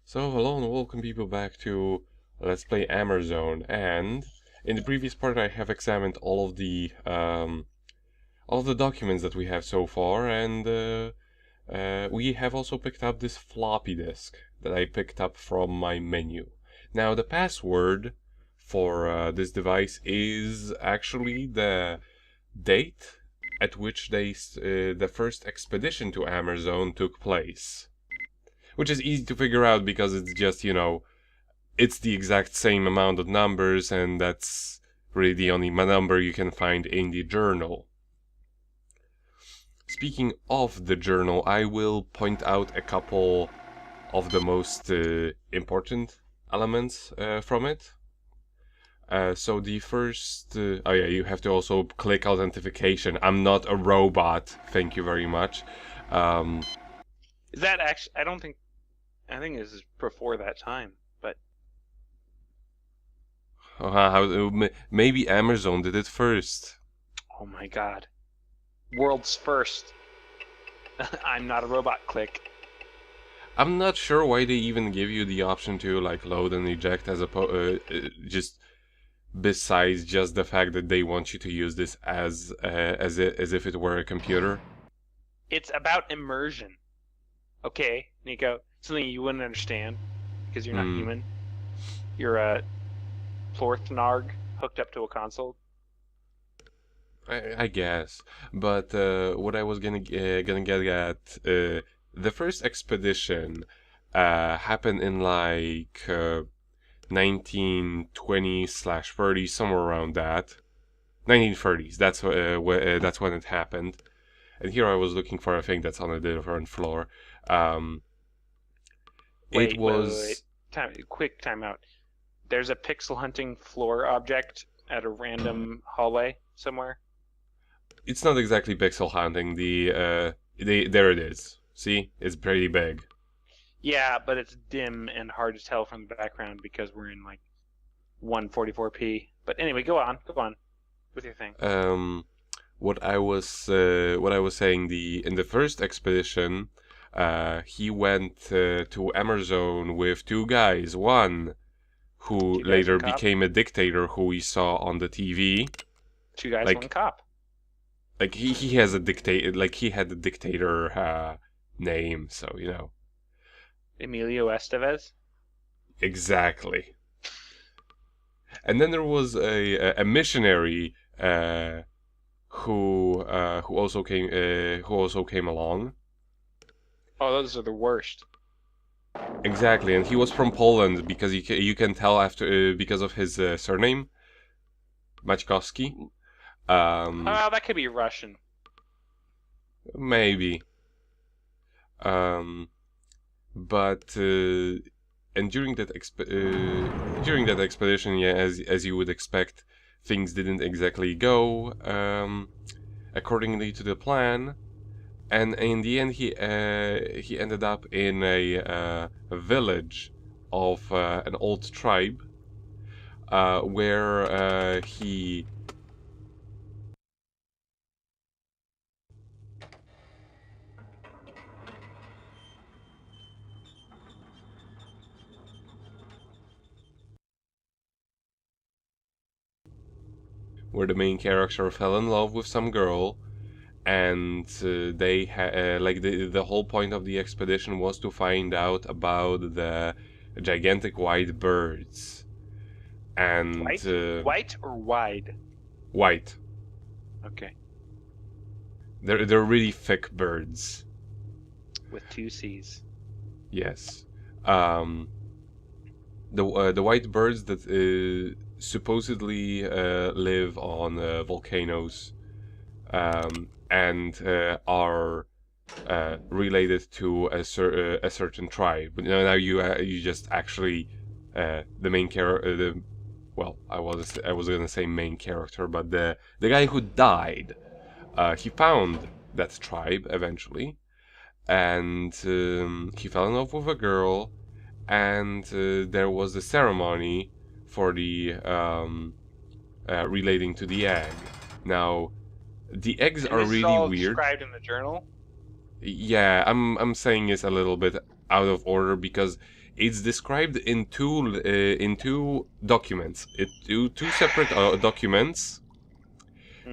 So hello and welcome people back to Let's Play Amerzone, and in the previous part I have examined all of the documents that we have so far, and we have also picked up this floppy disk that I picked up from my menu. Now the password for this device is actually the date at which the first expedition to Amerzone took place. Which is easy to figure out because it's just, it's the exact same amount of numbers, and that's really the only number you can find in the journal. Speaking of the journal, I will point out a couple of the most important elements from it. So the first... oh yeah, you have to also click authentication. I'm not a robot, thank you very much. Is that actually? I think this is before that time, but Maybe Amerzone did it first. oh my god, world's first. I'm not a robot. Click. I'm not sure why they even give you the option to like load and eject as just besides just the fact that they want you to use this as if it were a computer. It's about immersion. Okay, Nico, something you wouldn't understand because you're not human. You're a Plorthnarg hooked up to a console. I guess, but what I was gonna get at, the first expedition happened in like 1920/30, somewhere around that. 1930s. That's when it happened. And here I was looking for a thing that's on a different floor. Wait, It was. wait. Quick timeout. There's a pixel hunting floor object at a random hallway somewhere. It's not exactly pixel hunting. There it is. See, it's pretty big. Yeah, but it's dim and hard to tell from the background because we're in like 144p. But anyway, go on with your thing. What I was saying, in the first expedition, he went to Amerzone with two guys. One who Two guys, later one cop. became a dictator, who we saw on the TV. Two guys, Like- one cop. Like he has a dictator, like he had the dictator name, so you know. Emilio Estevez. Exactly. And then there was a missionary who also came along. Oh, those are the worst. Exactly, and he was from Poland because you can tell after because of his surname, Maćkowski. Oh, that could be Russian. Maybe. But and during that expedition, yeah, as you would expect, things didn't exactly go accordingly to the plan, and in the end, he ended up in a village of an old tribe where he. Where the main character fell in love with some girl, and they the whole point of the expedition was to find out about the gigantic white birds. And White or wide? white. Okay, They're really thick birds. with two C's. Yes. The white birds that supposedly live on volcanoes, and are related to a certain tribe. But now you just actually the main character. Well, I was gonna say main character, but the guy who died, he found that tribe eventually, and he fell in love with a girl, and there was a ceremony for the relating to the egg. Now, the eggs And are this is really all weird. described in the journal. Yeah, I'm saying it's a little bit out of order because It's described in two documents, two separate documents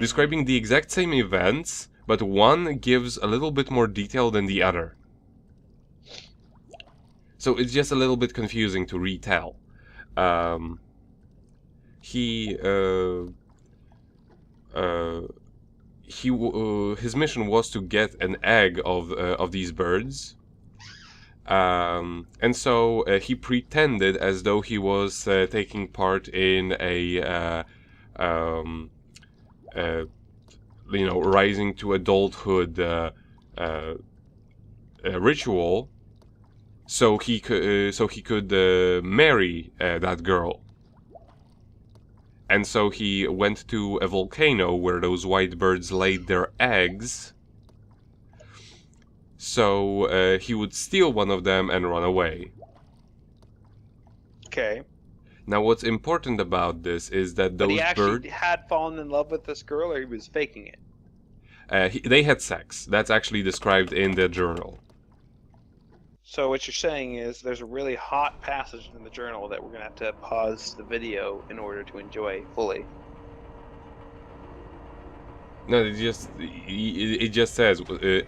describing the exact same events, but one gives a little bit more detail than the other. So it's just a little bit confusing to retell. His mission was to get an egg of these birds. And so he pretended as though he was taking part in a rising to adulthood ritual, so he could marry that girl. And so he went to a volcano where those white birds laid their eggs. So he would steal one of them and run away. Okay. Now, what's important about this is that But he those actually birds... had fallen in love with this girl, or he was faking it? they had sex. That's actually described in the journal. So what you're saying is there's a really hot passage in the journal that we're going to have to pause the video in order to enjoy fully. No, it just says,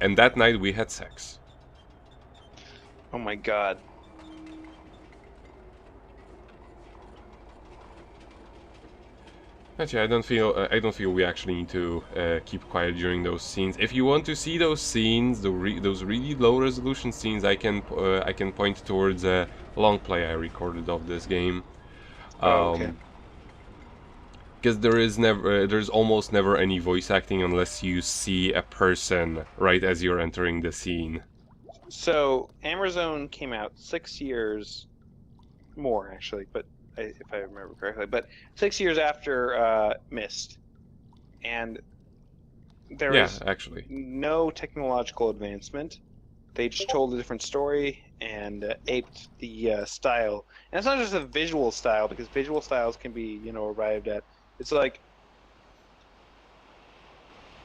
and that night we had sex. Oh my god. Actually, I don't feel we actually need to keep quiet during those scenes. If you want to see those scenes, those really low resolution scenes, I can point towards a long play I recorded of this game. Okay. Because there's almost never any voice acting unless you see a person right as you're entering the scene. So Amerzone came out 6 years more, actually, but if I remember correctly, but 6 years after Myst, and there was actually no technological advancement. They just told a different story and aped the style. And it's not just a visual style, because visual styles can be, arrived at. It's like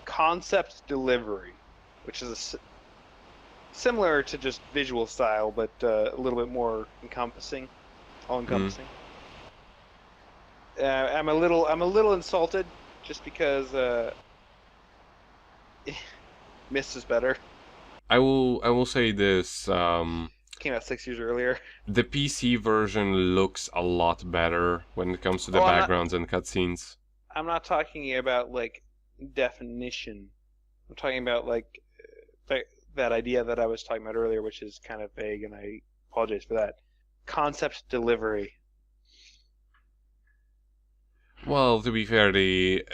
concept delivery, which is similar to just visual style, but a little bit more encompassing, all-encompassing. I'm a little insulted just because Myst is better. I will say this. Came out 6 years earlier. The PC version looks a lot better when it comes to the backgrounds and cutscenes. I'm not talking about like definition. I'm talking about like that idea that I was talking about earlier, which is kind of vague, and I apologize for that. Concept delivery. Well, to be fair, the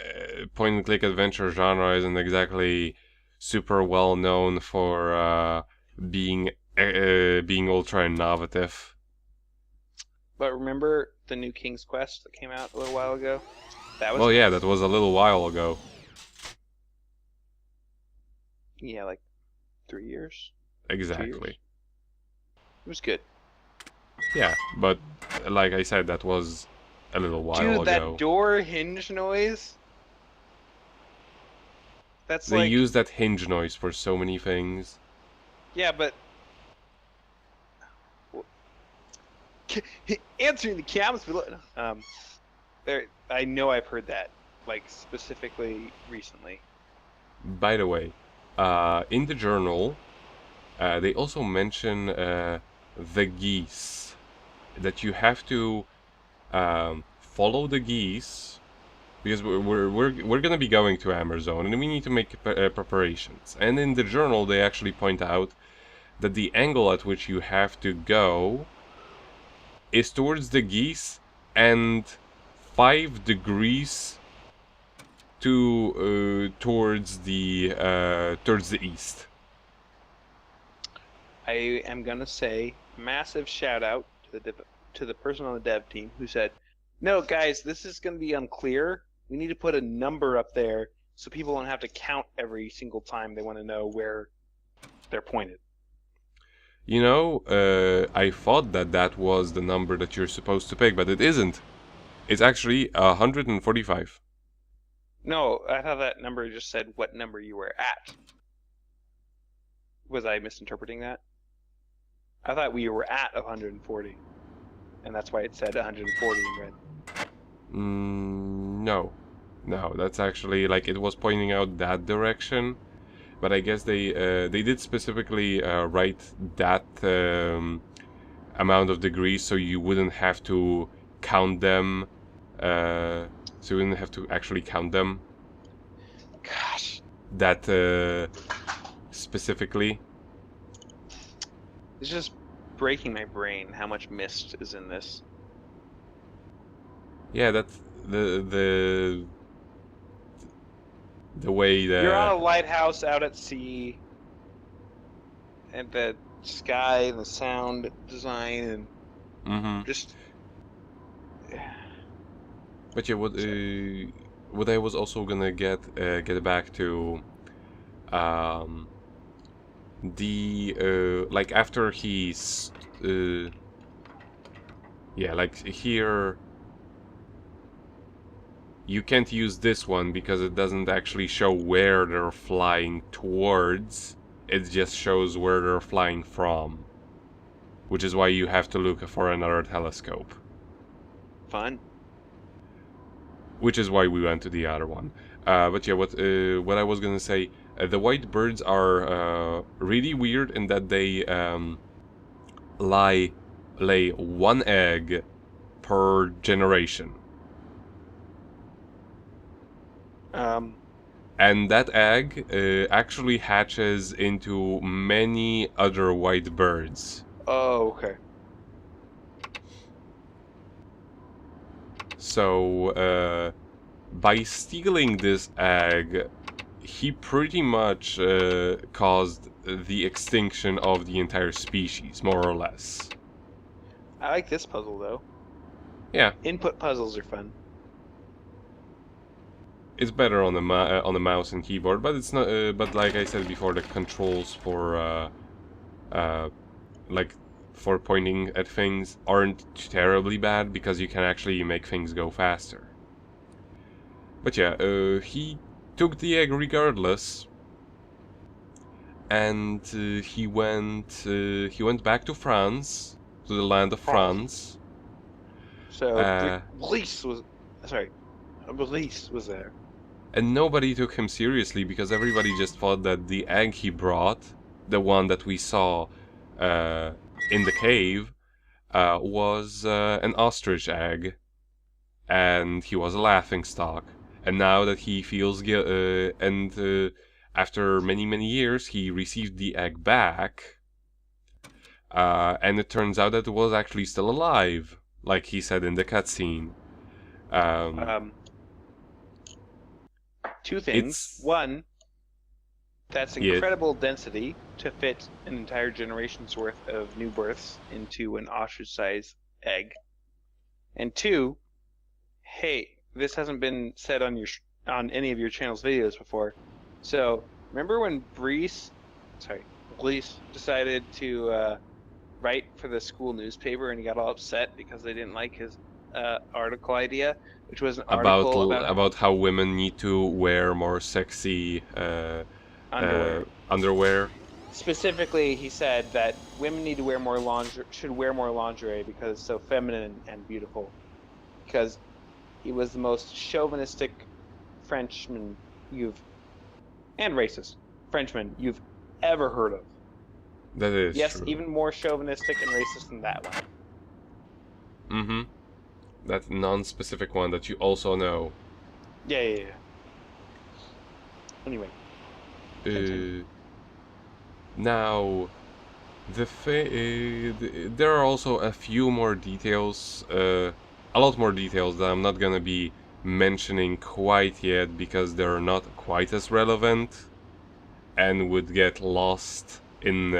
point-and-click adventure genre isn't exactly super well known for being ultra innovative. But remember the new King's Quest that came out a little while ago? That was well, yeah, that was a little while ago. Yeah, like 3 years. Exactly. 2 years. It was good. Yeah, but like I said, that was a little while ago. Dude, that door hinge noise. They use that hinge noise for so many things. Yeah, but answering the comments below. I know I've heard that, like specifically recently. By the way, in the journal, they also mention the geese. That you have to follow the geese, because we're gonna be going to Amerzone and we need to make preparations. And in the journal, they actually point out that the angle at which you have to go is towards the geese and 5 degrees towards the east. I am gonna say massive shout out to the person on the dev team who said, "No, guys, this is gonna be unclear. We need to put a number up there so people don't have to count every single time they want to know where they're pointed." You know, I thought that was the number that you're supposed to pick, but it isn't. It's actually 145. No, I thought that number just said what number you were at. Was I misinterpreting that? I thought we were at 140, and that's why it said 140 in red. No, no, that's actually like it was pointing out that direction, but I guess they did specifically write that amount of degrees so you wouldn't have to count them. So you wouldn't have to actually count them. Gosh, That specifically. it's just breaking my brain how much mist is in this. Yeah, that's the way that You're on a lighthouse out at sea, and the sky and the sound design and just. But yeah, what I was also gonna get back to, the like after he's yeah, like here you can't use this one because it doesn't actually show where they're flying towards. It just shows where they're flying from, which is why you have to look for another telescope. Fun. Which is why we went to the other one. But yeah, what I was gonna say, the white birds are really weird in that they lay one egg per generation. And that egg actually hatches into many other white birds. Oh, okay. So, by stealing this egg, he pretty much caused the extinction of the entire species, more or less. I like this puzzle though. Yeah, Input puzzles are fun. it's better on the mouse and keyboard, but it's not. But like I said before, the controls for like for pointing at things aren't terribly bad because you can actually make things go faster. But yeah, he took the egg regardless, and he went back to France, to the land of France. So Release was there. And nobody took him seriously because everybody just thought that the egg he brought, the one that we saw in the cave, was an ostrich egg, and he was a laughingstock. And now that he feels after many years, he received the egg back, and it turns out that it was actually still alive, like he said in the cutscene. Two things. One, that's incredible density to fit an entire generation's worth of new births into an ostrich-sized egg. And two, hey, this hasn't been said on any of your channel's videos before. So remember when Brees decided to write for the school newspaper and he got all upset because they didn't like his article idea, which was an article about how women need to wear more sexy underwear. Specifically, he said that women need to wear more lingerie because it's so feminine and beautiful. Because he was the most chauvinistic Frenchman and racist Frenchman you've ever heard of. That is true. Even more chauvinistic and racist than that one. Mm-hmm. That non-specific one that you also know. Yeah. Anyway. Now, there are also a few more details, a lot more details that I'm not gonna be mentioning quite yet because they're not quite as relevant and would get lost in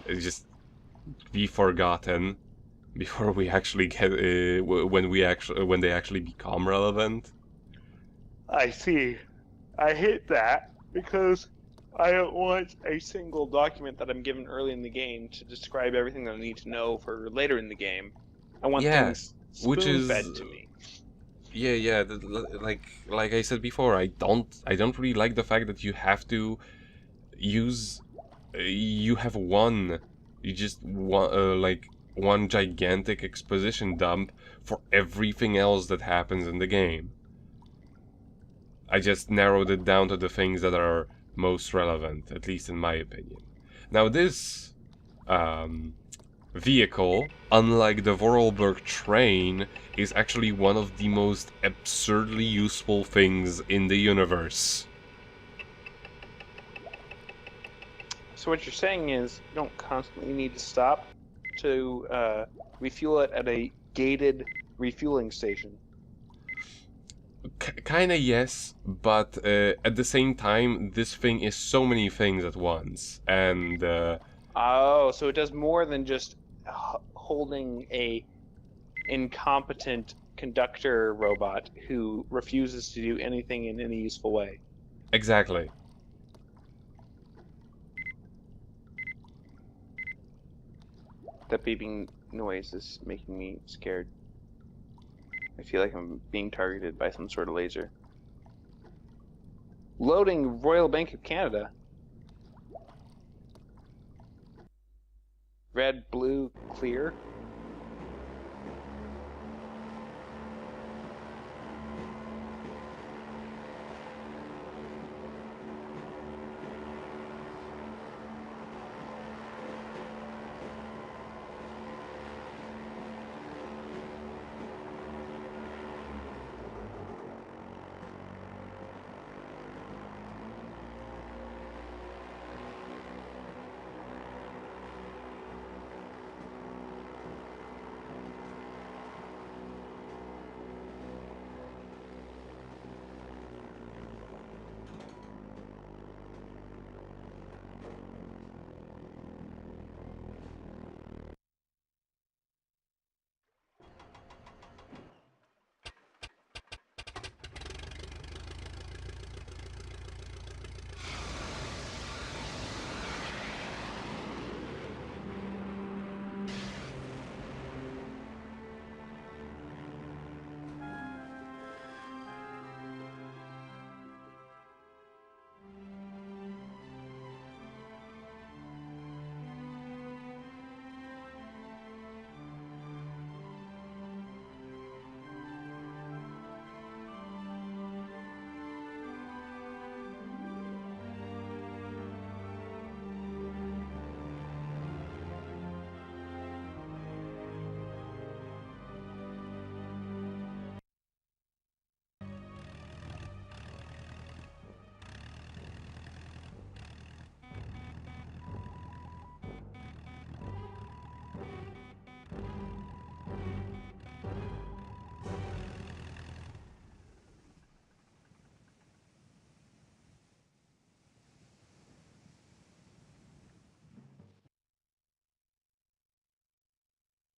just be forgotten before we actually get when they actually become relevant. I see. I hate that because I don't want a single document that I'm given early in the game to describe everything that I need to know for later in the game. I want things spoon-fed to me. Yeah. Like I said before, I don't really like the fact that you have to use. You have one You just want like one gigantic exposition dump for everything else that happens in the game. I just narrowed it down to the things that are most relevant, at least in my opinion. Now this vehicle, unlike the Vorarlberg train, is actually one of the most absurdly useful things in the universe. So what you're saying is you don't constantly need to stop to refuel it at a gated refueling station. Kinda yes, but at the same time, this thing is so many things at once, and Oh, so it does more than just holding a incompetent conductor robot who refuses to do anything in any useful way. exactly. That beeping noise is making me scared. I feel like I'm being targeted by some sort of laser. Loading Royal Bank of Canada. Red, blue, clear.